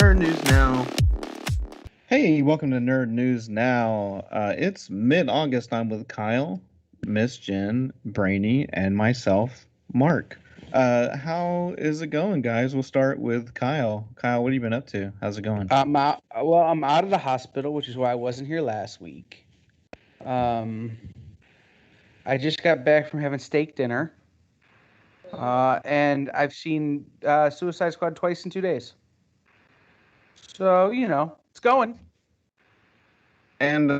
Nerd News Now. Hey, welcome to Nerd News Now. It's mid-August. I'm with Kyle, Miss Jen, Brainy, and myself, Mark. How is it going, guys? We'll start with Kyle. Kyle, what have you been up to? How's it going? I'm out of the hospital, which is why I wasn't here last week. Um, I just got back from having steak dinner, and I've seen Suicide Squad twice in 2 days. So it's going. And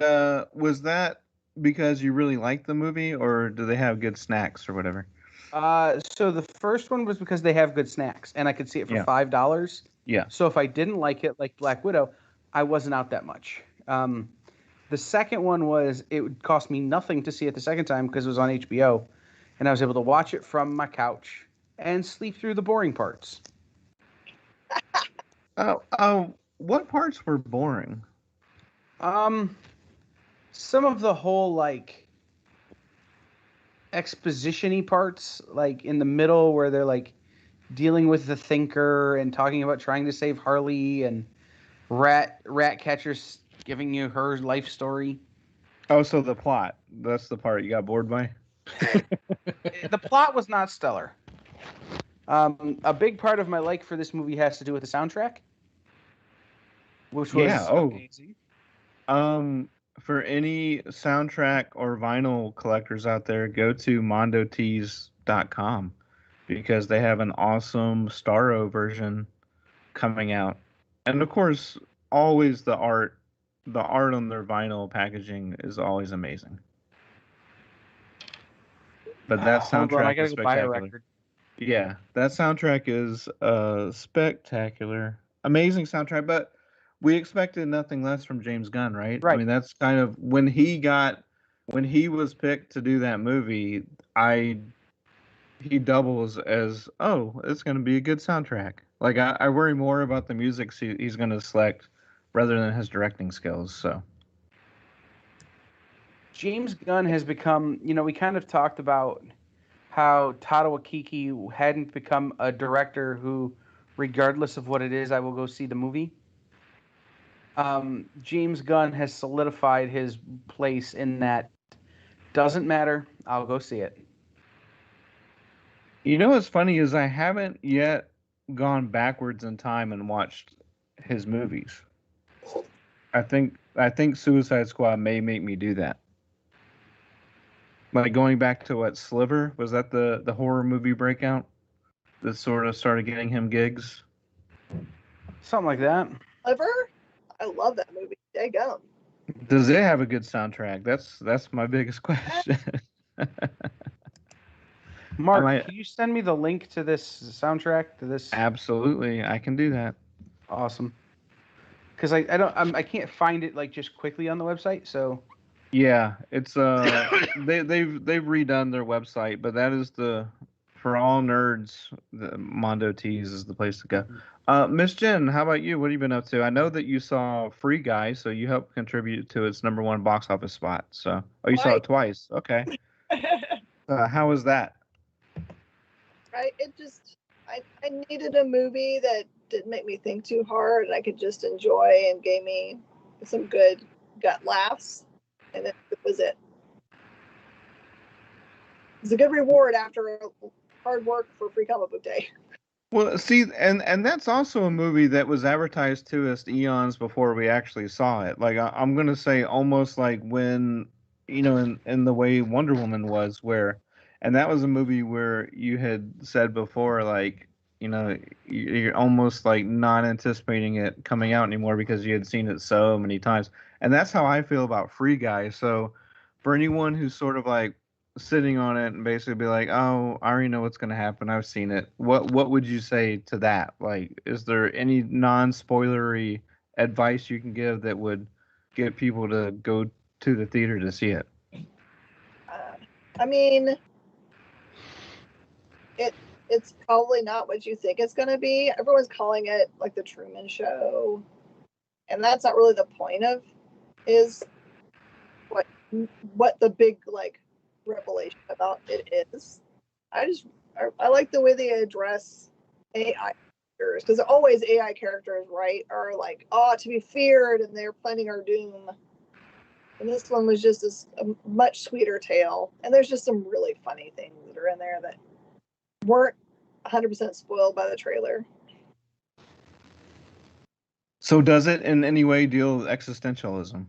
was that because you really liked the movie, or do they have good snacks or whatever? So the first one was because they have good snacks, and I could see it for Yeah. $5. Yeah. So if I didn't like it, like Black Widow, I wasn't out that much. The second one was it would cost me nothing to see it the second time because it was on HBO, and I was able to watch it from my couch and sleep through the boring parts. What parts were boring? Um, some of the whole like exposition-y parts, like in the middle where they're like dealing with the Thinker and talking about trying to save Harley and Ratcatcher's giving you her life story. Oh, so the plot. That's the part you got bored by? The plot was not stellar. A big part of my like for this movie has to do with the soundtrack, which was amazing. For any soundtrack or vinyl collectors out there, go to mondotees.com because they have an awesome Starro version coming out. And of course, always the art on their vinyl packaging is always amazing. But that Hold on, I soundtrack is gotta go buy a spectacular. record. Yeah, that soundtrack is spectacular. Amazing soundtrack, but we expected nothing less from James Gunn, right? I Right. mean, that's kind of when he was picked to do that movie, he doubles as, oh, it's going to be a good soundtrack. Like I worry more about the music he's going to select rather than his directing skills. So James Gunn has become, we kind of talked about how Taika Waititi hadn't become a director who, regardless of what it is, I will go see the movie. James Gunn has solidified his place in that. Doesn't matter. I'll go see it. you know what's funny is I haven't yet gone backwards in time and watched his movies. I think Suicide Squad may make me do that. Like going back to what Sliver was that the horror movie breakout that sort of started getting him gigs. Something like that. Sliver? I love that movie. Daggum. Does it have a good soundtrack? That's my biggest question. Mark, can you send me the link to this soundtrack to this? Absolutely, I can do that. Awesome. Because I can't find it like just quickly on the website. So Yeah, it's they've redone their website, but that is for all nerds, the Mondo Tees is the place to go. Miss Jen, how about you? What have you been up to? I know that you saw Free Guy, so you helped contribute to its #1 box office spot. So, you saw it twice. Okay. How was that? I needed a movie that didn't make me think too hard and I could just enjoy and gave me some good gut laughs. And that was it. It's a good reward after hard work for Free Comic Book Day. Well, see, and that's also a movie that was advertised to us eons before we actually saw it. Like I'm gonna say, almost like when in the way Wonder Woman was, and that was a movie where you had said before, like you're almost like not anticipating it coming out anymore because you had seen it so many times, and that's how I feel about Free Guy. So, for anyone who's sort of like sitting on it and basically be like, "Oh, I already know what's going to happen. I've seen it." What would you say to that? Like, is there any non-spoilery advice you can give that would get people to go to the theater to see it? I mean, it's probably not what you think it's going to be. Everyone's calling it like the Truman Show, and that's not really the point of is what the big like revelation about it is. I like the way they address AI characters, because always AI characters, right, are like, oh, to be feared, and they're planning our doom. And this one was just a much sweeter tale. And there's just some really funny things that are in there that weren't 100% spoiled by the trailer. So does it in any way deal with existentialism?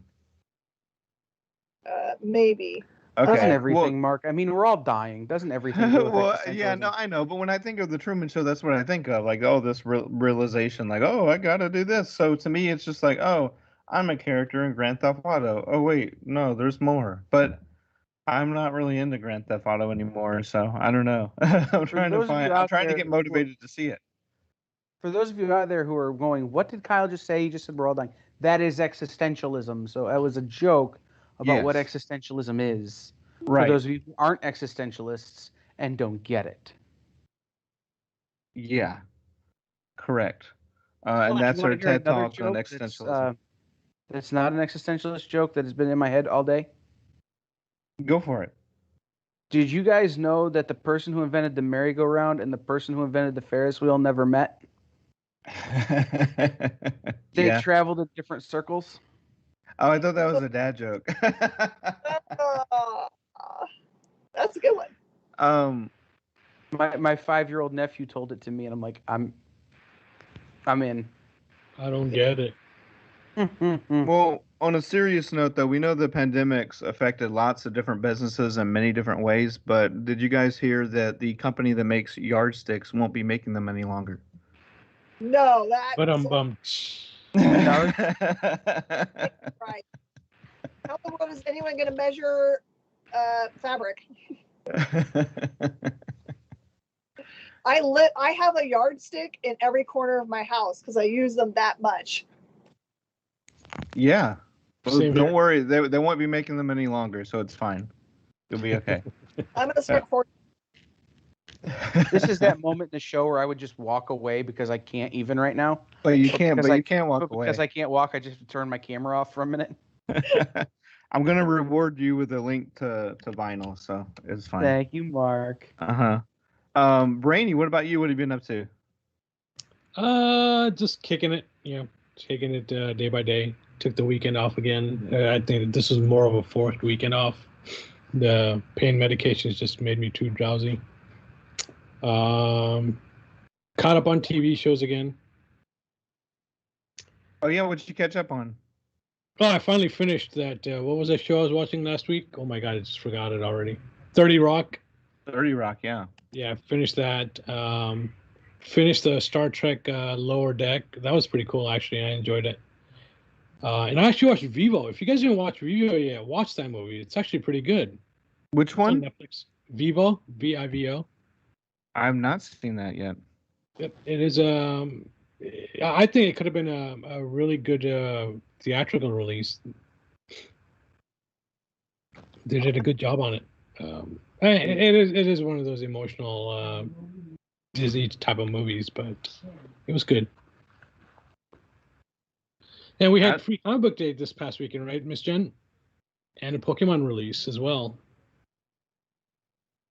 Maybe. Okay. Doesn't everything, Mark? I mean, we're all dying. Doesn't everything deal with Well, existentialism? yeah, no, I know, but when I think of the Truman Show, that's what I think of. Like, oh, this realization, like, oh, I gotta do this. So to me, it's just like, oh, I'm a character in Grand Theft Auto. Oh, wait, no, there's more. But I'm not really into Grand Theft Auto anymore, so I don't know. I'm trying to get motivated to see it. For those of you out there who are going, what did Kyle just say? He just said we're all dying. That is existentialism. So that was a joke about what Yes. existentialism is. Right. For those of you who aren't existentialists and don't get it. Yeah. Correct. And that's our TED Talk on existentialism. That's not an existentialist joke that has been in my head all day. Go for it. Did you guys know that the person who invented the merry-go-round and the person who invented the Ferris wheel never met? They traveled in different circles. Oh, I thought that was a dad joke. That's a good one. My 5-year-old nephew told it to me, and I'm like, I'm in. I don't get it. Well, on a serious note, though, we know the pandemics affected lots of different businesses in many different ways. But did you guys hear that the company that makes yardsticks won't be making them any longer? No, that. But right. How in the world is anyone going to measure fabric? I have a yardstick in every corner of my house because I use them that much. Yeah. Well, don't worry. They won't be making them any longer, so it's fine. You'll be okay. I'm going to start hoarding. This is that moment in the show where I would just walk away because I can't even right now. But you can't walk away. Because I can't walk, I just turn my camera off for a minute. I'm going to reward you with a link to Vinyl, so it's fine. Thank you, Mark. Brainy, what about you? What have you been up to? Just kicking it, taking it day by day. Took the weekend off again. I think this was more of a forced weekend off. The pain medications just made me too drowsy. Caught up on TV shows again. Oh yeah, what did you catch up on? Oh, I finally finished that. What was that show I was watching last week? Oh my god, I just forgot it already. 30 Rock. 30 Rock, yeah. Yeah, finished that. Finished the Star Trek Lower Deck. That was pretty cool, actually. I enjoyed it. And I actually watched Vivo. If you guys didn't watch Vivo yet, watch that movie. It's actually pretty good. Which one? It's on Netflix. Vivo, V-I-V-O. I've not seen that yet. It is. I think it could have been a really good theatrical release. They did a good job on it. It is one of those emotional Disney type of movies, but it was good. And we had free comic book day this past weekend, right, Miss Jen? And a Pokemon release as well.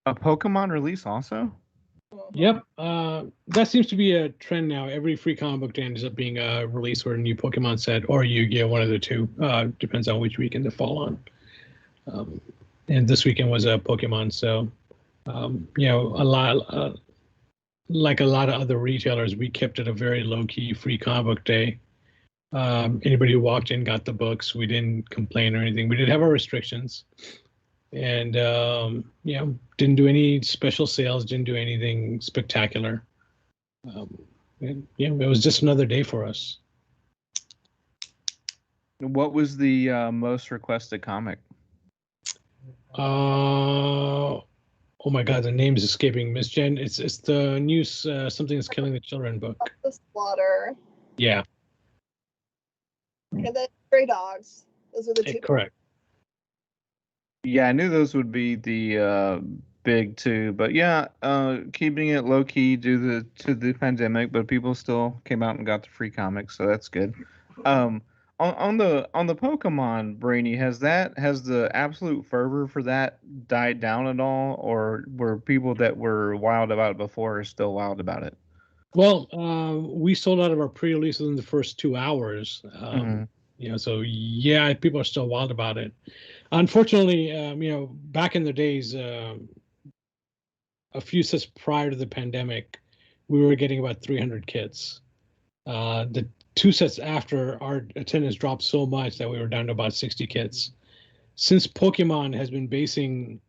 A Pokemon release also? Yep. That seems to be a trend now. Every free comic book day ends up being a release or a new Pokemon set or Yu-Gi-Oh! One of the two. Depends on which weekend they fall on. And this weekend was a Pokemon, so a lot like a lot of other retailers, we kept it a very low-key free comic book day. Anybody who walked in got the books. We didn't complain or anything. We did have our restrictions, and didn't do any special sales. Didn't do anything spectacular. It was just another day for us. What was the most requested comic? Oh my God, the name is escaping, Miss Jen. It's the new Something is Killing the Children book. The Slaughter. Yeah. And then Stray Dogs. Those are the two. Correct. Yeah, I knew those would be the big two, but yeah, keeping it low key due to the pandemic, but people still came out and got the free comics, so that's good. On the Pokemon, Brainy, has the absolute fervor for that died down at all, or were people that were wild about it before still wild about it? Well, we sold out of our pre-releases in the first 2 hours. Mhm. So yeah, people are still wild about it. Unfortunately, back in the days, a few sets prior to the pandemic, we were getting about 300 kits. The 2 sets after, our attendance dropped so much that we were down to about 60 kits. Since Pokemon has been basing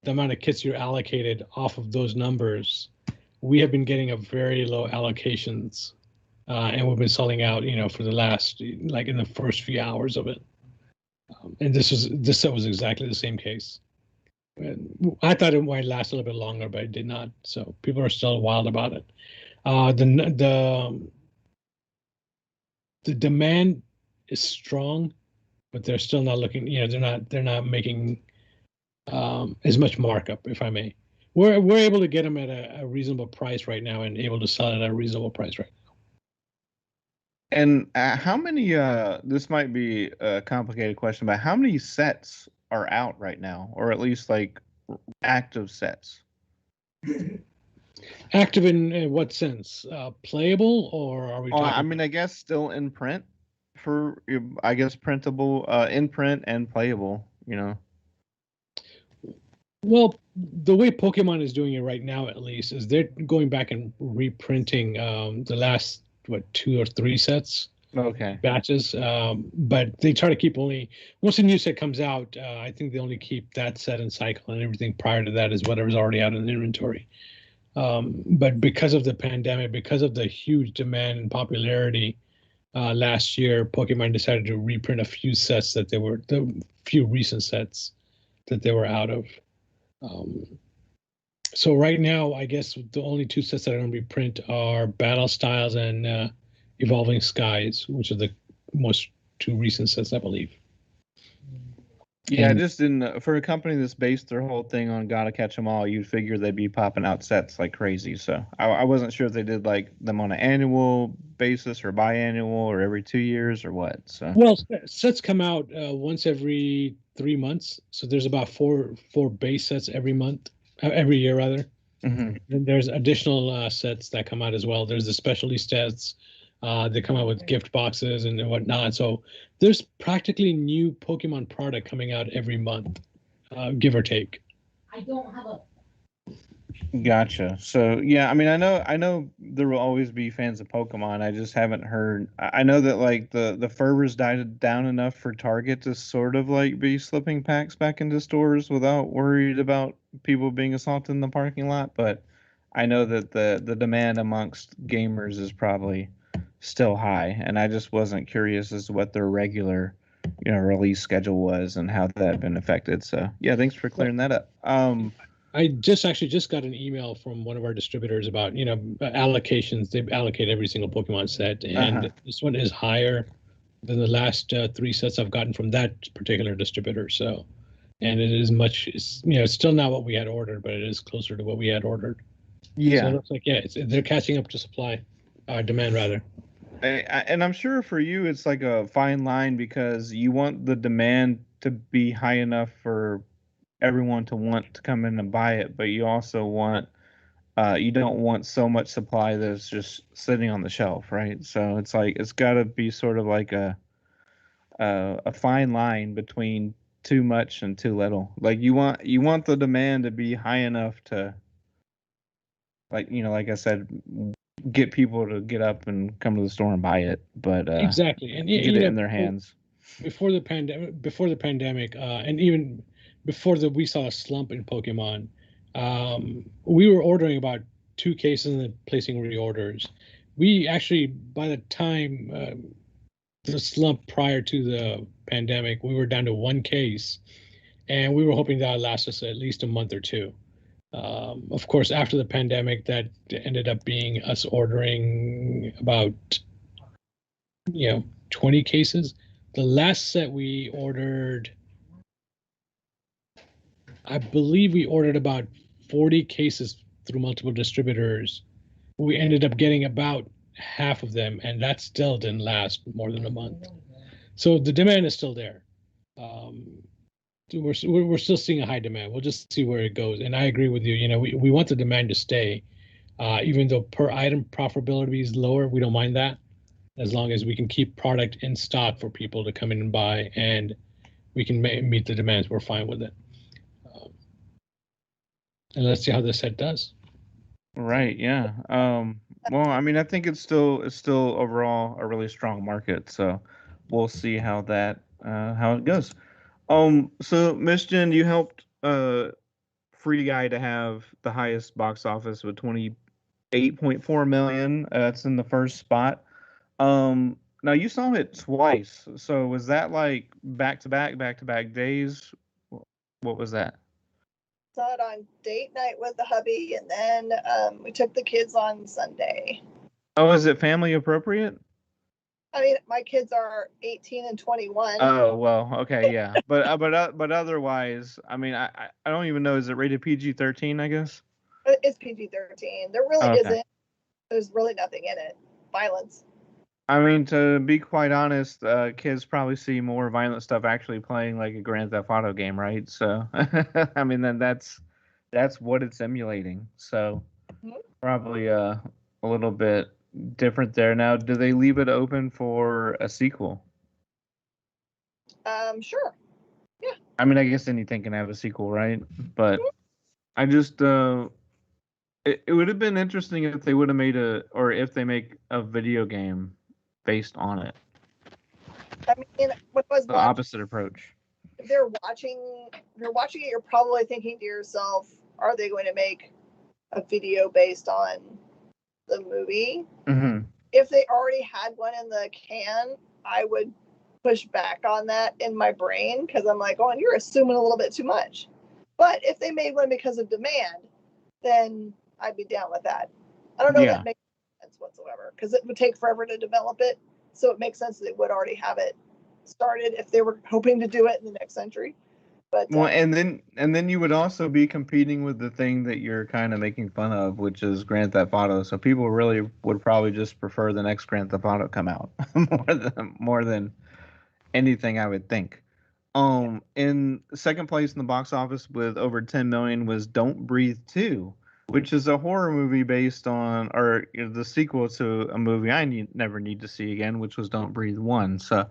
the amount of kits you're allocated off of those numbers, we have been getting a very low allocations, and we've been selling out, for the last, like in the first few hours of it. And this set was exactly the same case. I thought it might last a little bit longer, but it did not. So people are still wild about it. The demand is strong, but they're still not looking. They're not making as much markup, if I may. We're able to get them at a reasonable price right now, and able to sell it at a reasonable price right now. And how many? This might be a complicated question, but how many sets are out right now, or at least like active sets? Active in what sense? Playable, or are we Oh, I talking? mean, I guess still in print for, I guess, printable, in print and playable. Well, the way Pokemon is doing it right now, at least, is they're going back and reprinting the last 2 or 3 sets Okay. batches. But they try to keep only once a new set comes out. I think they only keep that set in cycle, and everything prior to that is whatever's already out in the inventory. But because of the pandemic, because of the huge demand and popularity last year, Pokemon decided to reprint a few sets the few recent sets that they were out of. So right now, I guess the only 2 sets that are going to reprint are Battle Styles and Evolving Skies, which are the most 2 recent sets, I believe. Yeah, I And just didn't. For a company that's based their whole thing on gotta catch 'em all, you'd figure they'd be popping out sets like crazy. So I wasn't sure if they did like them on an annual basis or biannual or every 2 years or what. So well, sets come out once every 3 months, so there's about four base sets every year rather. Mhm. Then there's additional sets that come out as well. There's the specialty sets. They come out with gift boxes and whatnot. So there's practically new Pokemon product coming out every month, give or take. Gotcha. So yeah, I mean, I know there will always be fans of Pokemon. I just haven't heard. I know that like the fervor's died down enough for Target to sort of like be slipping packs back into stores without worried about people being assaulted in the parking lot. But I know that the demand amongst gamers is probably still high, and I just wasn't curious as to what their regular, release schedule was and how that had been affected. So yeah, thanks for Well, clearing that up. I just got an email from one of our distributors about allocations. They allocate every single Pokemon set, Uh-huh. and this one is higher than the last 3 sets I've gotten from that particular distributor. So, and it is it's still not what we had ordered, but it is closer to what we had ordered. So it Yeah. looks like they're catching up to demand rather. And I'm sure for you it's like a fine line because you want the demand to be high enough for everyone to want to come in and buy it, but you also want you don't want so much supply that's just sitting on the shelf, right? So it's like it's got to be sort of like a fine line between too much and too little. Like you want the demand to be high enough to, like, like I said, get people to get up and come to the store and buy it, but Exactly, and get it in their hands. before the pandemic, and even before we saw a slump in Pokemon, we were ordering about 2 cases and then placing reorders. We actually, by the time the slump prior to the pandemic, we were down to 1 case, and we were hoping that would last us at least a month or two. Of course, after the pandemic, that ended up being us ordering about 20 cases. The last set we ordered, I believe we ordered about 40 cases through multiple distributors. We ended up getting about half of them, and that still didn't last more than a month. So the demand is still there. Um, we're still seeing a high demand. We'll just see where it goes. And I agree with you. We want the demand to stay. Even though per item profitability is lower, we don't mind that, as long as we can keep product in stock for people to come in and buy, and we can meet the demands. We're fine with it. And let's see how this set does. Right. Yeah. Well, I mean, I think it's still overall a really strong market. So we'll see how how it goes. So Miss Jen, you helped Free Guy to have the highest box office with 28.4 million. That's in the first spot. Now you saw it twice. So was that like back to back days? What was that? Saw it on date night with the hubby, and then we took the kids on Sunday. Oh, is it family appropriate? I mean, my kids are 18 and 21. Oh well, okay, yeah, but otherwise, I mean, I don't even know. Is it rated PG-13? I guess. It's PG-13. There really Okay. isn't. There's really nothing in it. Violence. I mean, to be quite honest, kids probably see more violent stuff actually playing like a Grand Theft Auto game, right? So, I mean, then that's what it's emulating. So, probably a little bit different there. Now, do they leave it open for a sequel? Sure. Yeah. I mean, I guess anything can have a sequel, right? But I just it would have been interesting if they would have made if they make a video game based on it. I mean, what was The opposite approach. If you're watching it, you're probably thinking to yourself, are they going to make a video based on the movie? Mm-hmm. If they already had one in the can, I would push back on that in my brain, because I'm like, oh, and you're assuming a little bit too much. But if they made one because of demand, then I'd be down with that. I don't know if that makes sense whatsoever, because it would take forever to develop it. So it makes sense that they would already have it started if they were hoping to do it in the next century. But well, and then you would also be competing with the thing that you're kind of making fun of, which is Grand Theft Auto. So people really would probably just prefer the next Grand Theft Auto come out more than anything, I would think. In second place in the box office with over 10 million was Don't Breathe 2, which is a horror movie based on, or the sequel to a movie I never need to see again, which was Don't Breathe 1. So,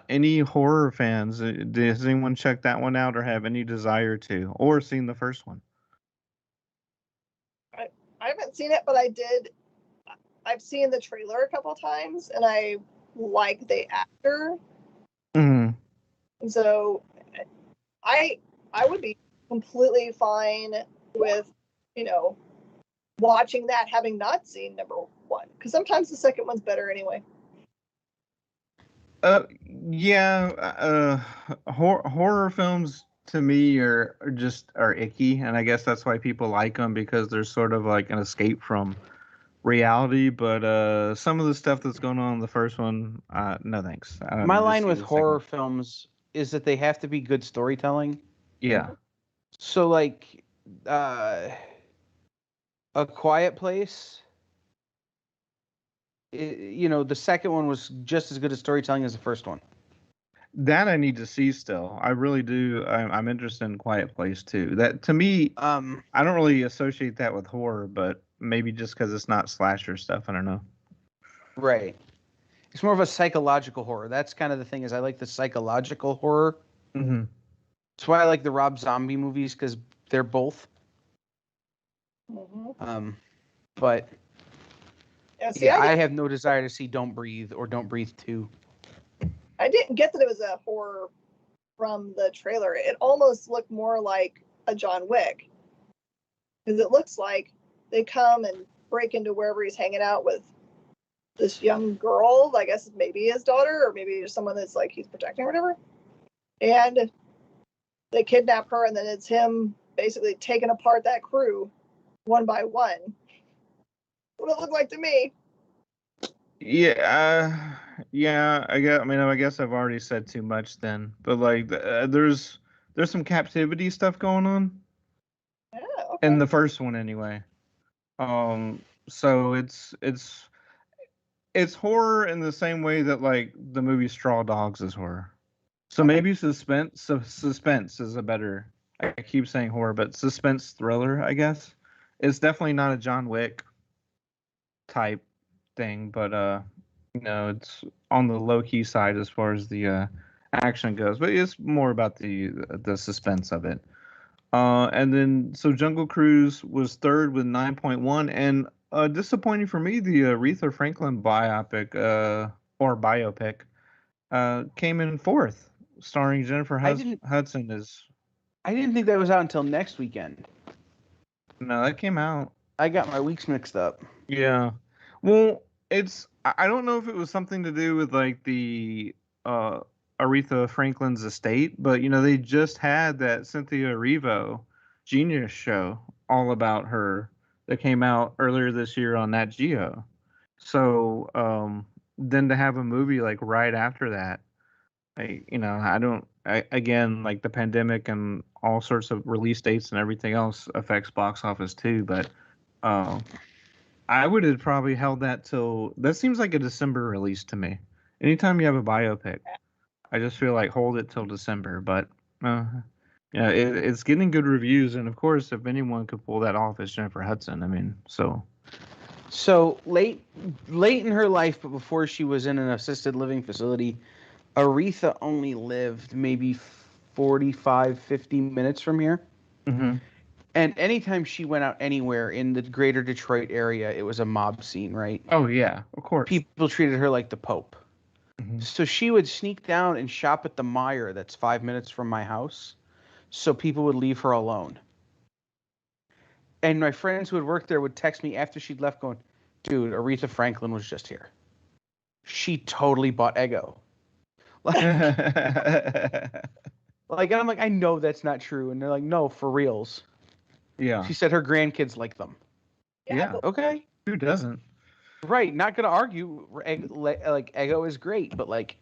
any horror fans, does anyone check that one out or have any desire to, or seen the first one? I haven't seen it, but I've seen the trailer a couple times, and I like the actor. Mm-hmm. And so I would be completely fine with, watching that, having not seen number one, because sometimes the second one's better anyway. Yeah. Horror films to me are icky, and I guess that's why people like them, because there's sort of like an escape from reality. But some of the stuff that's going on in the first one, no thanks. My line with horror films is that they have to be good storytelling. Yeah. So like A Quiet Place, the second one was just as good as storytelling as the first one. That I need to see still. I really do. I'm interested in Quiet Place too. That, to me, I don't really associate that with horror, but maybe just because it's not slasher stuff. I don't know. Right. It's more of a psychological horror. That's kind of the thing, is I like the psychological horror. Mm-hmm. That's why I like the Rob Zombie movies, because they're both. Mm-hmm. But yeah, I have no desire to see Don't Breathe or Don't Breathe 2. I didn't get that it was a horror from the trailer. It almost looked more like a John Wick, because it looks like they come and break into wherever he's hanging out with this young girl, I guess maybe his daughter, or maybe someone that's like he's protecting or whatever. And they kidnap her, and then it's him basically taking apart that crew one by one. What it looked like to me. Yeah, yeah. I guess I've already said too much then. But like, there's some captivity stuff going on. Yeah, okay. In the first one, anyway. So it's horror in the same way that like the movie Straw Dogs is horror. So maybe suspense is a better. I keep saying horror, but suspense thriller, I guess, It's definitely not a John Wick type thing, but it's on the low key side as far as the action goes. But it's more about the suspense of it. And then so Jungle Cruise was third with 9.1, and disappointing for me, the Aretha Franklin biopic or biopic came in fourth, starring Jennifer Hudson as. I didn't think that was out until next weekend. No, that came out. I got my weeks mixed up. Yeah. Well, I don't know if it was something to do with like the Aretha Franklin's estate, but they just had that Cynthia Erivo Genius show all about her that came out earlier this year on Nat Geo. So then to have a movie like right after that, again, like the pandemic and all sorts of release dates and everything else affects box office too, but I would have probably held that till, that seems like a December release to me. Anytime you have a biopic, I just feel like hold it till December, but yeah, it's getting good reviews, and of course, if anyone could pull that off, it's Jennifer Hudson. I mean, So late in her life, but before she was in an assisted living facility, Aretha only lived maybe 45, 50 minutes from here. Mm-hmm. And anytime she went out anywhere in the greater Detroit area, it was a mob scene, right? Oh, yeah, of course. People treated her like the Pope. Mm-hmm. So she would sneak down and shop at the Meijer that's 5 minutes from my house, so people would leave her alone. And my friends who would work there would text me after she'd left going, dude, Aretha Franklin was just here. She totally bought Eggo. And I'm like, I know that's not true. And they're like, no, for reals. Yeah. She said her grandkids like them. Yeah. Okay. Who doesn't? Right. Not going to argue. Like, Eggo is great, but like,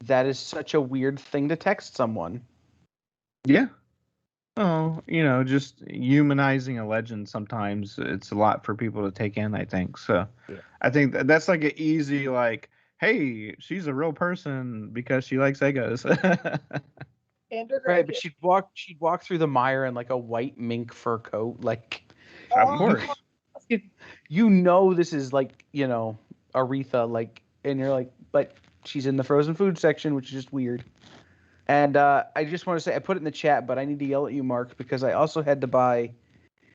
that is such a weird thing to text someone. Yeah. Oh, just humanizing a legend sometimes it's a lot for people to take in, I think. So yeah. I think that's like an easy, like, hey, she's a real person because she likes Eggos. Right, but she'd walk through the Meijer in like a white mink fur coat, like. Of course. This is like, Aretha, like, and you're like, but she's in the frozen food section, which is just weird. And I just want to say, I put it in the chat, but I need to yell at you, Mark, because I also had to buy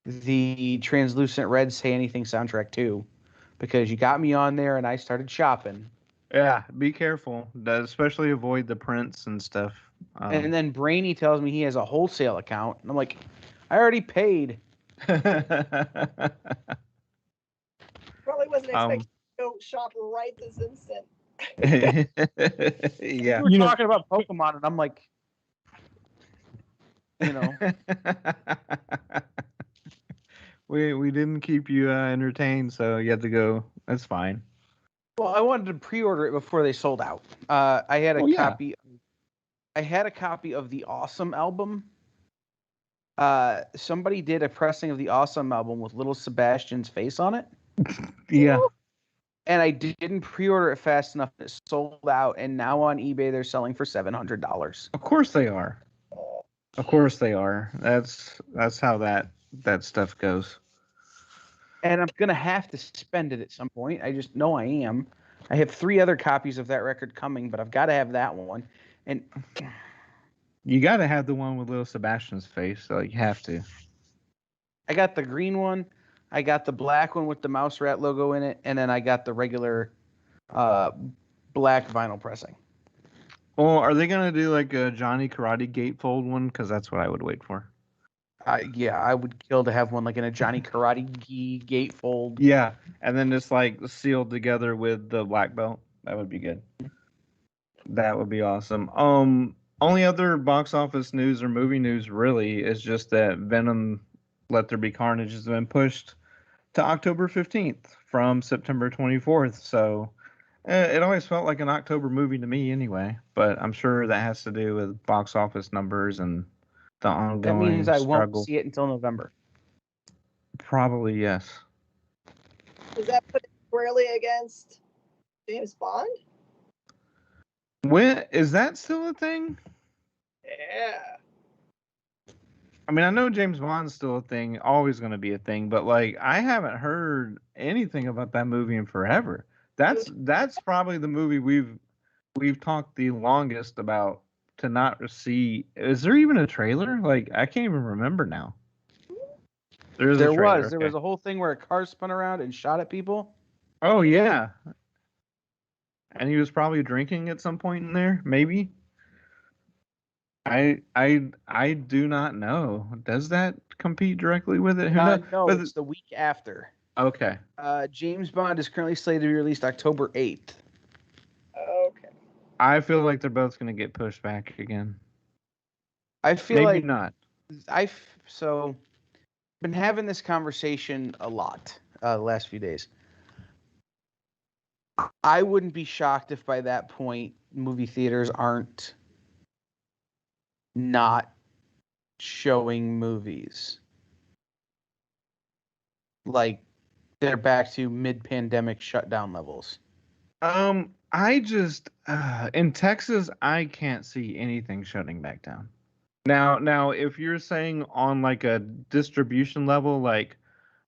the Translucent Red Say Anything soundtrack too, because you got me on there and I started shopping. Yeah, be careful. Especially avoid the prints and stuff. And then Brainy tells me he has a wholesale account, and I'm like, I already paid. Probably wasn't expecting to go shop right this instant. Yeah. We were talking about Pokemon, and I'm like, we didn't keep you entertained, so you had to go. That's fine. Well, I wanted to pre-order it before they sold out. I had a copy. I had a copy of the Awesome album. Somebody did a pressing of the Awesome album with little Sebastian's face on it. Yeah. And I didn't pre-order it fast enough. It sold out, and now on eBay they're selling for $700. Of course they are. Of course they are. That's how that stuff goes. And I'm gonna have to spend it at some point. I just know I am. I have 3 other copies of that record coming, but I've got to have that one. And you got to have the one with little Sebastian's face, so you have to. I got the green one. I got the black one with the mouse rat logo in it, and then I got the regular black vinyl pressing. Well, are they gonna do like a Johnny Karate Gatefold one? Because that's what I would wait for. Yeah, I would kill to have one like in a Johnny Karate Gatefold. Yeah, and then just like sealed together with the black belt. That would be good. That would be awesome. Only other box office news or movie news really is just that Venom Let There Be Carnage has been pushed to October 15th from September 24th. So it always felt like an October movie to me anyway, but I'm sure that has to do with box office numbers and the ongoing That means I struggle. won't see it until November. Probably, yes. Does that put it squarely against James Bond? When is that still a thing? Yeah. I mean, I know James Bond's still a thing, always going to be a thing, but like I haven't heard anything about that movie in forever. That's probably the movie we've talked the longest about to not see. Is there even a trailer? Like I can't even remember now. There is a trailer. There Okay. was a whole thing where a car spun around and shot at people. Oh yeah, and he was probably drinking at some point in there, maybe. I do not know. Does that compete directly with it? Who knows? No, But it's the week after. okay. James Bond is currently slated to be released October 8th. Okay. I feel like they're both going to get pushed back again. I feel Maybe like not. so been having this conversation a lot the last few days. I wouldn't be shocked if by that point movie theaters aren't not showing movies. Like they're back to mid-pandemic shutdown levels. I just in Texas, I can't see anything shutting back down. Now, if you're saying on like a distribution level, like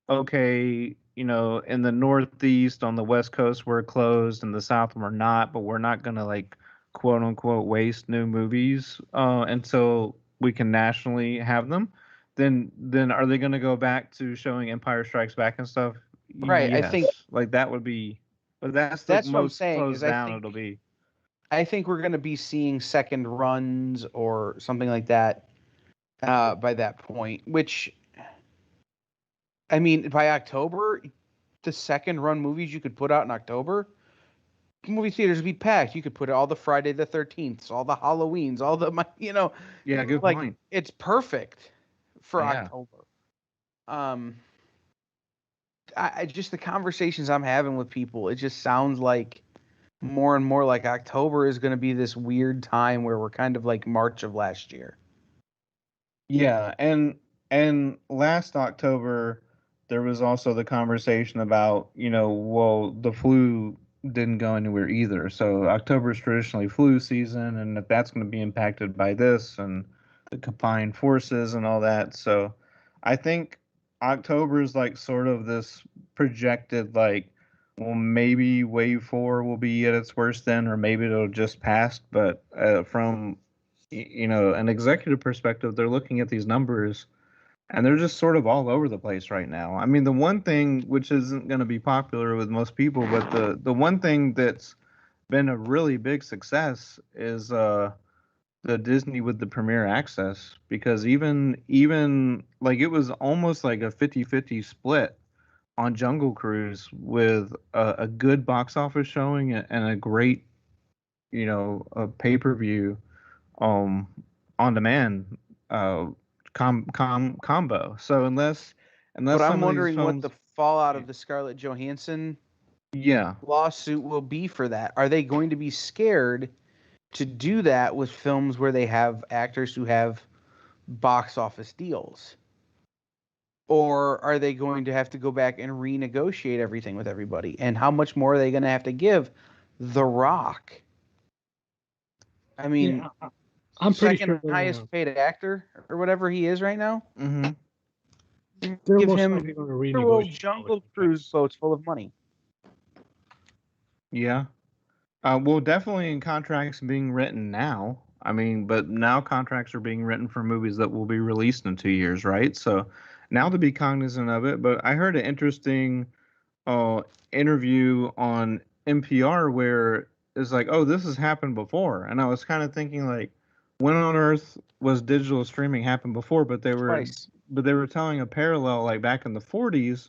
okay, in the Northeast, on the West Coast, we're closed, and the South we're not, but we're not gonna like quote unquote waste new movies until we can nationally have them. Then are they gonna go back to showing Empire Strikes Back and stuff? Right. I think Yes, like that would be, but that's the that's what I'm most saying closed is down it'll be. I think we're going to be seeing second runs or something like that by that point, which, I mean, by October, the second run movies you could put out in October, movie theaters would be packed. You could put all the Friday the 13th, all the Halloweens, all the, Yeah, good like point. it's perfect for Yeah. October. I just, the conversations I'm having with people, it just sounds like more and more like October is going to be this weird time where we're kind of like March of last year. Yeah, and last October there was also the conversation about, well, the flu didn't go anywhere either. So October is traditionally flu season, and if that's going to be impacted by this and the combined forces and all that. So I think October is like sort of this projected like, well, maybe wave 4 will be at its worst then, or maybe it'll just pass. But from an executive perspective, they're looking at these numbers and they're just sort of all over the place right now. I mean, the one thing which isn't going to be popular with most people, but the one thing that's been a really big success is the Disney with the Premier Access, because even like it was almost like a 50-50 split on Jungle Cruise with a good box office showing and a great, a pay-per-view um on demand uh combo. So unless But I'm some of these wondering what films, the fallout of the Scarlett Johansson yeah, lawsuit will be for that. Are they going to be scared to do that with films where they have actors who have box office deals? Or are they going to have to go back and renegotiate everything with everybody? And how much more are they going to have to give The Rock? I mean, Yeah, I'm pretty second sure highest paid actor or whatever he is right now. mm-hmm. they're Give most him likely going to 2 renegotiate all the Jungle Cruise contracts. boats full of money. Yeah. Well, definitely in contracts being written now. I mean, but now contracts are being written for movies that will be released in 2 years, right? So now to be cognizant of it. But I heard an interesting uh, interview on NPR where it's like, oh, this has happened before, and I was kind of thinking like, when on earth was digital streaming happened before? Twice. But they were telling a parallel like back in the 40s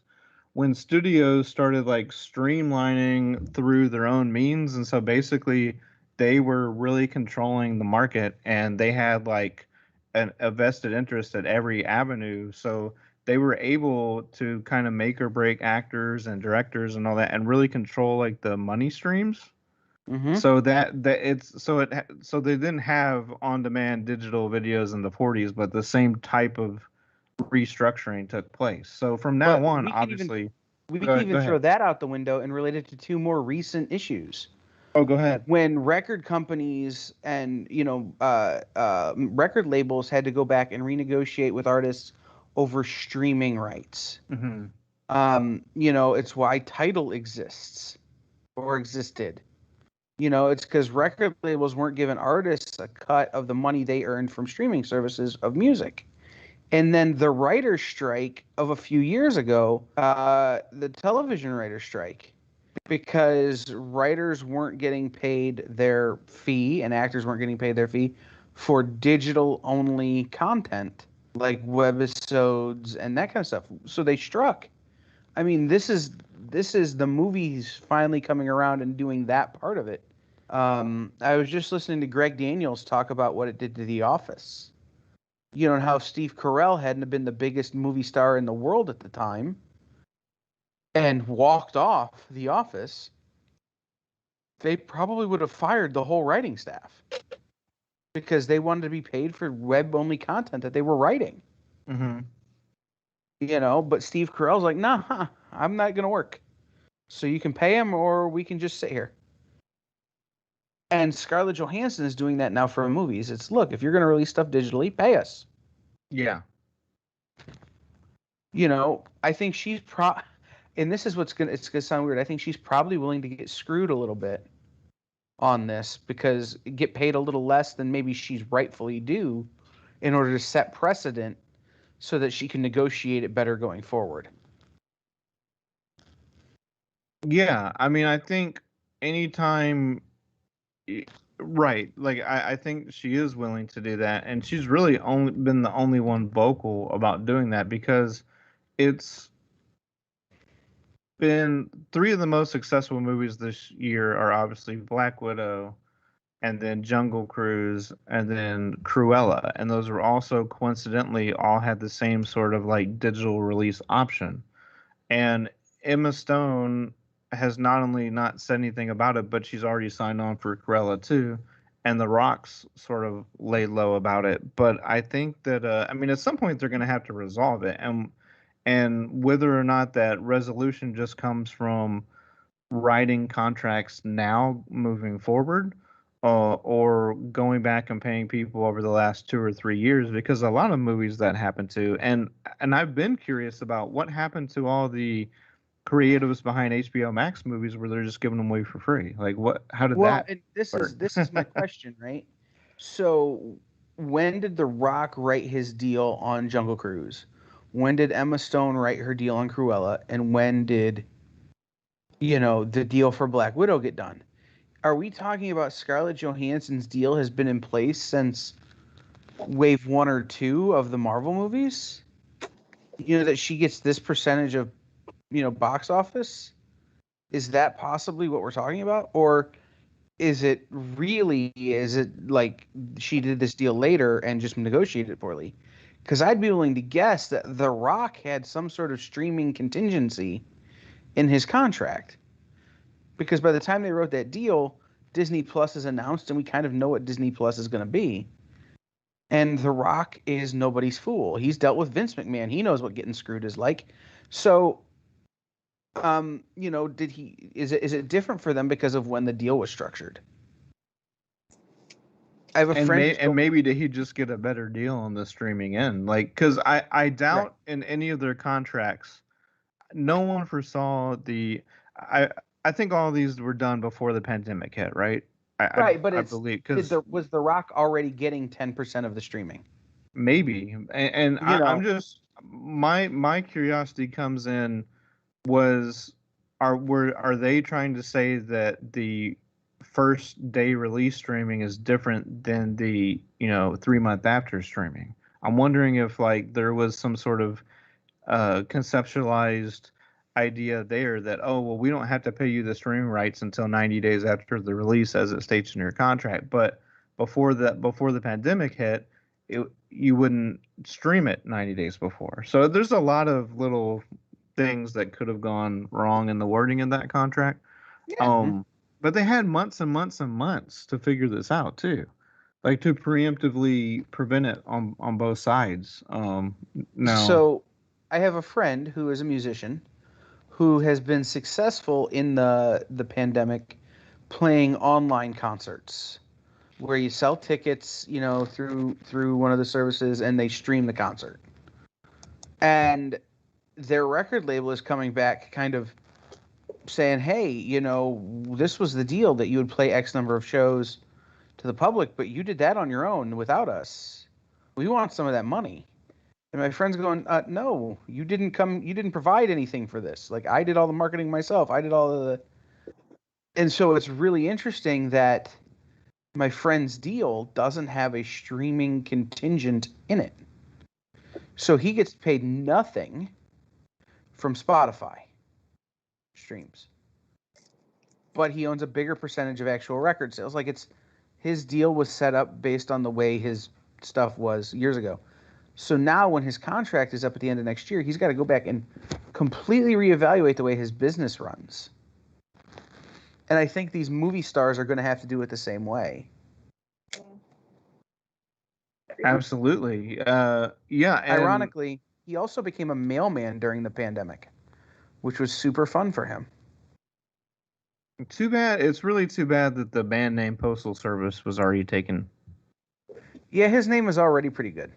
when studios started like streamlining through their own means, and so basically they were really controlling the market, and they had like a vested interest at every avenue. So they were able to kind of make or break actors and directors and all that, and really control like the money streams. Mm-hmm. So so they didn't have on demand digital videos in the 40s, but the same type of restructuring took place. So from now But on, obviously, we go can even ahead. throw that out the window and relate it to 2 more recent issues. Oh, go ahead. When record companies and record labels had to go back and renegotiate with artists over streaming rights. Mm-hmm. It's why Tidal exists or existed. It's because record labels weren't giving artists a cut of the money they earned from streaming services of music. And then the writer's strike of a few years ago, the television writer's strike, because writers weren't getting paid their fee and actors weren't getting paid their fee for digital only content like webisodes and that kind of stuff. So they struck. I mean, this is the movies finally coming around and doing that part of it. I was just listening to Greg Daniels talk about what it did to The Office. And how Steve Carell hadn't been the biggest movie star in the world at the time and walked off The Office. They probably would have fired the whole writing staff because they wanted to be paid for web-only content that they were writing. Mm-hmm. But Steve Carell's like, nah, I'm not going to work. So you can pay him or we can just sit here. And Scarlett Johansson is doing that now for movies. It's, look, if you're going to release stuff digitally, pay us. Yeah. I think she's and this is it's going to sound weird. I think she's probably willing to get screwed a little bit on this because get paid a little less than maybe she's rightfully due in order to set precedent so that she can negotiate it better going forward. Yeah. I mean, I think anytime, right. Like, I think she is willing to do that. And she's really only been the only one vocal about doing that because it's been 3 of the most successful movies this year are obviously Black Widow and then Jungle Cruise and then Cruella. And those are also coincidentally all had the same sort of like digital release option. And Emma Stone has not only not said anything about it, but she's already signed on for Cruella too. And The Rock's sort of laid low about it. But I think that, I mean, at some point they're going to have to resolve it. And whether or not that resolution just comes from writing contracts now moving forward, or going back and paying people over the last 2 or 3 years, because a lot of movies that happen to, and I've been curious about what happened to all the creatives behind HBO Max movies where they're just giving them away for free. Like, how did that? And this is my question, right? So when did The Rock write his deal on Jungle Cruise? When did Emma Stone write her deal on Cruella? And when did the deal for Black Widow get done? Are we talking about Scarlett Johansson's deal has been in place since wave 1 or 2 of the Marvel movies? That she gets this percentage of, box office? Is that possibly what we're talking about? Or is it like she did this deal later and just negotiated it poorly? Because I'd be willing to guess that The Rock had some sort of streaming contingency in his contract. Because by the time they wrote that deal, Disney Plus is announced and we kind of know what Disney Plus is going to be. And The Rock is nobody's fool. He's dealt with Vince McMahon. He knows what getting screwed is like. So, is it different for them because of when the deal was structured? I have a friend. And maybe did he just get a better deal on the streaming end? Like, because I doubt in any of their contracts, no one foresaw I think all of these were done before the pandemic hit, right? I believe, because was The Rock already getting 10% of the streaming? Maybe, and I'm just my curiosity comes in are they trying to say that the first day release streaming is different than the 3 month after streaming? I'm wondering if like there was some sort of conceptualized idea there that, oh well, we don't have to pay you the streaming rights until 90 days after the release as it states in your contract, but before the pandemic hit, you wouldn't stream it 90 days before. So there's a lot of little things that could have gone wrong in the wording in that contract. But they had months and months and months to figure this out too, like to preemptively prevent it on both sides. So I have a friend who is a musician who has been successful in the pandemic playing online concerts where you sell tickets, you know, through one of the services and they stream the concert. And their record label is coming back kind of saying, "Hey, you know, this was the deal that you would play X number of shows to the public, but you did that on your own without us. We want some of that money." And my friend's going, "No, you didn't provide anything for this. Like, I did all the marketing myself. I did all of the." And so it's really interesting that my friend's deal doesn't have a streaming contingent in it. So he gets paid nothing from Spotify streams, but he owns a bigger percentage of actual record sales. Like, it's his deal was set up based on the way his stuff was years ago. So now when his contract is up at the end of next year, he's got to go back and completely reevaluate the way his business runs. And I think these movie stars are going to have to do it the same way. Absolutely. Yeah. And Ironically, he also became a mailman during the pandemic, which was super fun for him. too bad. It's really too bad that the band name Postal Service was already taken. Yeah, his name is already pretty good.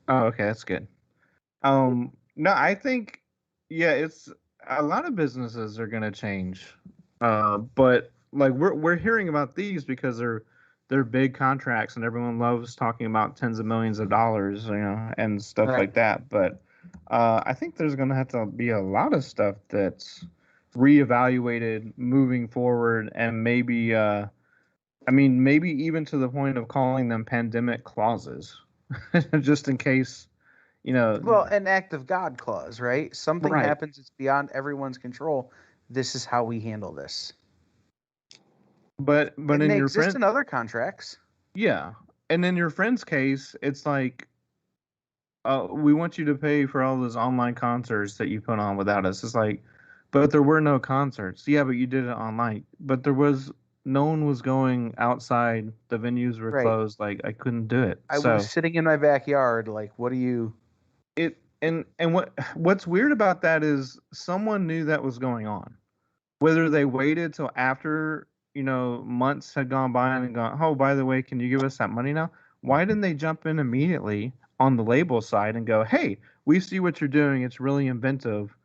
Oh, okay, that's good. No, I think, yeah, it's a lot of businesses are gonna change. But like we're hearing about these because they're big contracts and everyone loves talking about tens of millions of dollars, you know, and stuff Right. like that. But I think there's gonna have to be a lot of stuff that's reevaluated moving forward, and maybe maybe even to the point of calling them pandemic clauses, just in case, you know. Well, an act of God clause, right? Something Right. happens, it's beyond everyone's control. This is how we handle this. But And in they your exist friend, in other contracts. yeah, and in your friend's case, it's like, we want you to pay for all those online concerts that you put on without us. It's like, but there were no concerts. Yeah, but you did it online. But no one was going outside. The venues were Right. closed. Like, I couldn't do it. I So was sitting in my backyard, like, what do you... it and what's weird about that is someone knew that was going on. Whether they waited till after, you know, months had gone by and gone, oh, by the way, can you give us that money now? Why didn't they jump in immediately on the label side and go, hey, we see what you're doing. It's really inventive.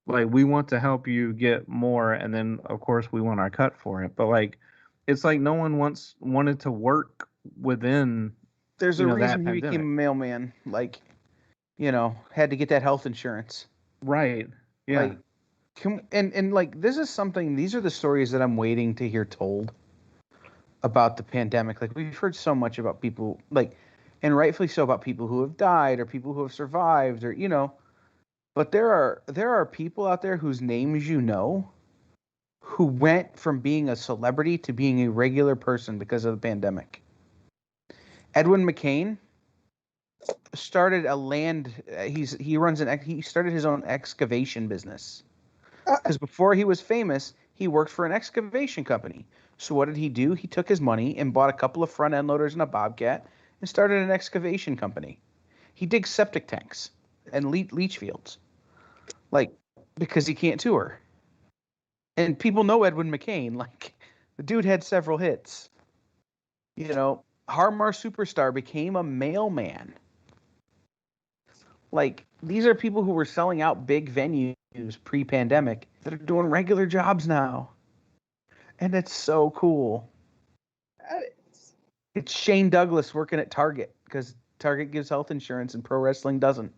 Like, we want to help you get more. And then, of course, we want our cut for it. But, like, it's like no one wanted to work within, There's you a know, reason that he became a pandemic. mailman. Like, you know, had to get that health insurance. Right. Yeah. Like, and like, this is something, these are the stories that I'm waiting to hear told about the pandemic. Like, we've heard so much about people, like, and rightfully so, about people who have died or people who have survived, or, you know, but there are people out there whose names you know who went from being a celebrity to being a regular person because of the pandemic. Edwin McCain started a land. He started his own excavation business because before he was famous, he worked for an excavation company. So what did he do? He took his money and bought a couple of front end loaders and a bobcat and started an excavation company. He digs septic tanks and leach fields, like, because he can't tour. And people know Edwin McCain. Like, the dude had several hits. You know, Harmar Superstar became a mailman. Like, these are people who were selling out big venues pre-pandemic that are doing regular jobs now. And it's so cool. That is. It's Shane Douglas working at Target because Target gives health insurance and pro wrestling doesn't.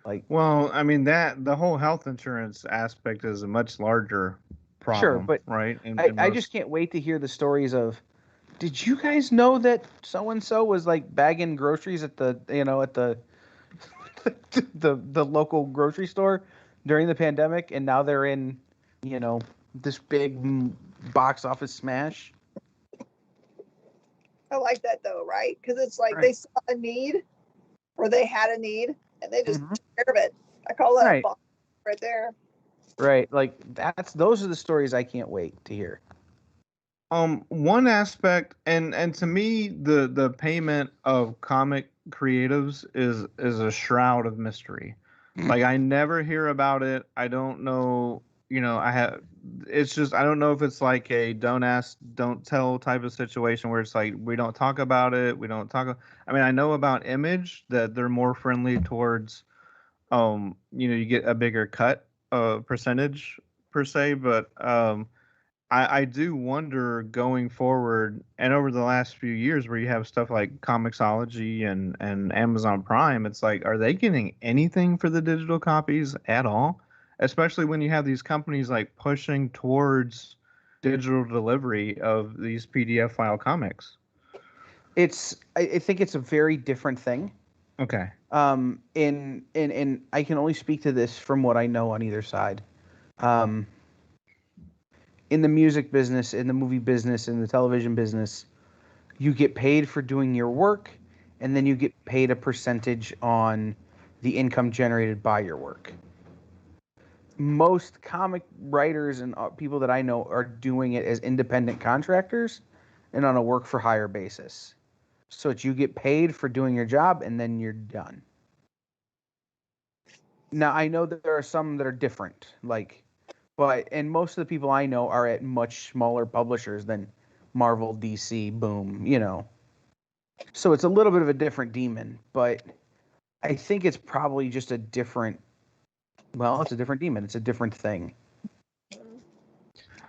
Like, Well, I mean, that the whole health insurance aspect is a much larger problem, sure, but right? I just can't wait to hear the stories of, did you guys know that so and so was like bagging groceries at the, you know, at the the local grocery store during the pandemic, and now they're in, you know, this big box office smash. I like that though, right? Because it's like Right. they saw a need, or they had a need, and they just Mhm. took care of it. I call that Right. a boss right there. Right, like, those are the stories I can't wait to hear. One aspect, and to me, the payment of comic creatives is a shroud of mystery. Like, I never hear about it. I don't know, I have. It's just I don't know if it's like a don't ask, don't tell type of situation where it's like we don't talk about it. We don't talk. I mean, I know about Image that they're more friendly towards you get a bigger cut percentage per se, but I do wonder going forward and over the last few years where you have stuff like Comixology and Amazon Prime, it's like, are they getting anything for the digital copies at all? Especially when you have these companies like pushing towards digital delivery of these PDF file comics. I think it's a very different thing. Okay. And I can only speak to this from what I know on either side. In the music business, in the movie business, in the television business, you get paid for doing your work, and then you get paid a percentage on the income generated by your work. Most comic writers and people that I know are doing it as independent contractors and on a work for hire basis. So it's you get paid for doing your job and then you're done. Now I know that there are some that are different, and most of the people I know are at much smaller publishers than Marvel, DC, Boom, So it's a little bit of a different demon, but I think it's probably just it's a different demon. It's a different thing.